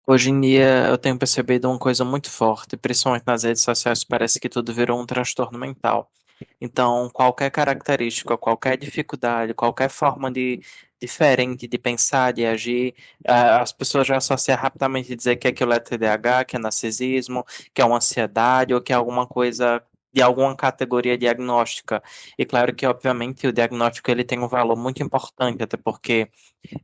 Hoje em dia eu tenho percebido uma coisa muito forte, principalmente nas redes sociais, parece que tudo virou um transtorno mental. Então, qualquer característica, qualquer dificuldade, qualquer forma de diferente de pensar, de agir, as pessoas já associam rapidamente a dizer que aquilo é TDAH, que é narcisismo, que é uma ansiedade ou que é alguma coisa de alguma categoria diagnóstica. E claro que, obviamente, o diagnóstico ele tem um valor muito importante, até porque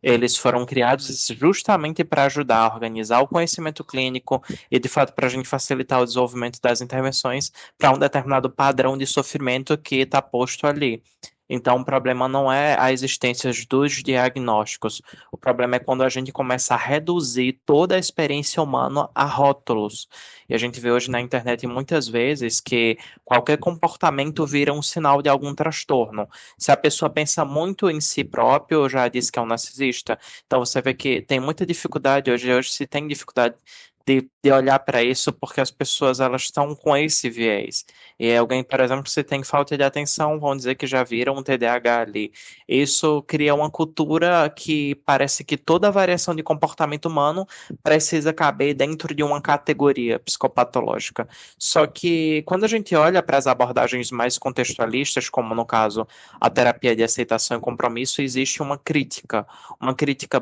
eles foram criados justamente para ajudar a organizar o conhecimento clínico e, de fato, para a gente facilitar o desenvolvimento das intervenções para um determinado padrão de sofrimento que está posto ali. Então, o problema não é a existência dos diagnósticos. O problema é quando a gente começa a reduzir toda a experiência humana a rótulos. E a gente vê hoje na internet muitas vezes que qualquer comportamento vira um sinal de algum transtorno. Se a pessoa pensa muito em si próprio, já disse que é um narcisista. Então você vê que tem muita dificuldade hoje se tem dificuldade de olhar para isso porque as pessoas elas estão com esse viés. E alguém, por exemplo, se tem falta de atenção, vão dizer que já viram um TDAH ali. Isso cria uma cultura que parece que toda variação de comportamento humano precisa caber dentro de uma categoria psicopatológica. Só que quando a gente olha para as abordagens mais contextualistas, como no caso a terapia de aceitação e compromisso, existe uma crítica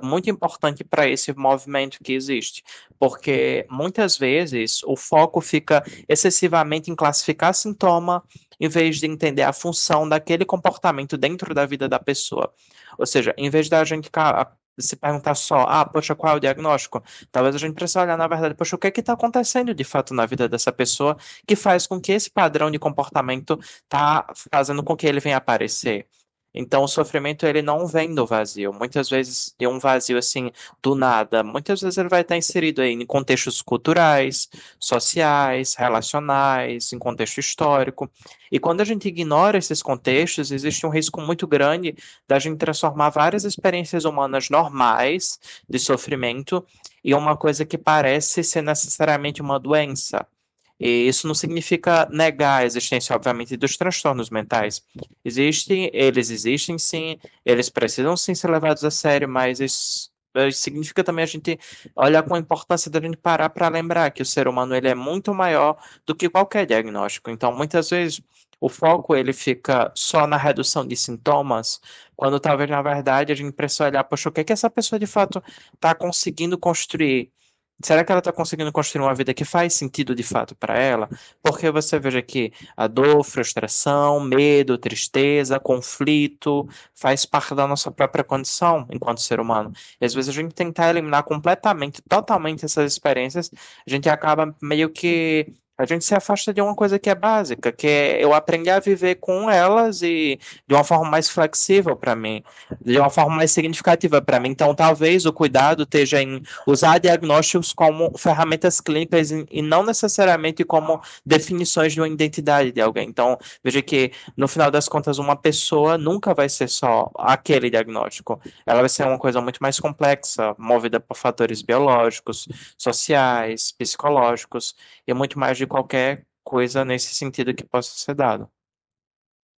muito importante para esse movimento que existe, porque muitas vezes o foco fica excessivamente em classificar sintoma, em vez de entender a função daquele comportamento dentro da vida da pessoa. Ou seja, em vez da gente se perguntar só, poxa, qual é o diagnóstico? Talvez a gente precise olhar, na verdade, poxa, o que é que está acontecendo de fato na vida dessa pessoa que faz com que esse padrão de comportamento tá fazendo com que ele venha aparecer. Então, o sofrimento ele não vem do vazio. Muitas vezes de um vazio assim do nada. Muitas vezes ele vai estar inserido aí em contextos culturais, sociais, relacionais, em contexto histórico. E quando a gente ignora esses contextos, existe um risco muito grande da gente transformar várias experiências humanas normais de sofrimento em uma coisa que parece ser necessariamente uma doença. E isso não significa negar a existência, obviamente, dos transtornos mentais. Eles existem sim, eles precisam sim ser levados a sério, mas isso significa também a gente olhar com a importância da gente parar para lembrar que o ser humano ele é muito maior do que qualquer diagnóstico. Então, muitas vezes, o foco ele fica só na redução de sintomas, quando talvez, na verdade, a gente precisa olhar, poxa, o que é que essa pessoa de fato está conseguindo construir? Será que ela está conseguindo construir uma vida que faz sentido de fato para ela? Porque você veja que a dor, frustração, medo, tristeza, conflito faz parte da nossa própria condição enquanto ser humano. E às vezes a gente tentar eliminar completamente, totalmente essas experiências, a gente acaba meio que. A gente se afasta de uma coisa que é básica, que é eu aprender a viver com elas e de uma forma mais flexível para mim, de uma forma mais significativa para mim. Então, talvez o cuidado esteja em usar diagnósticos como ferramentas clínicas e não necessariamente como definições de uma identidade de alguém. Então, veja que, no final das contas, uma pessoa nunca vai ser só aquele diagnóstico. Ela vai ser uma coisa muito mais complexa, movida por fatores biológicos, sociais, psicológicos, e muito mais de qualquer coisa nesse sentido que possa ser dado.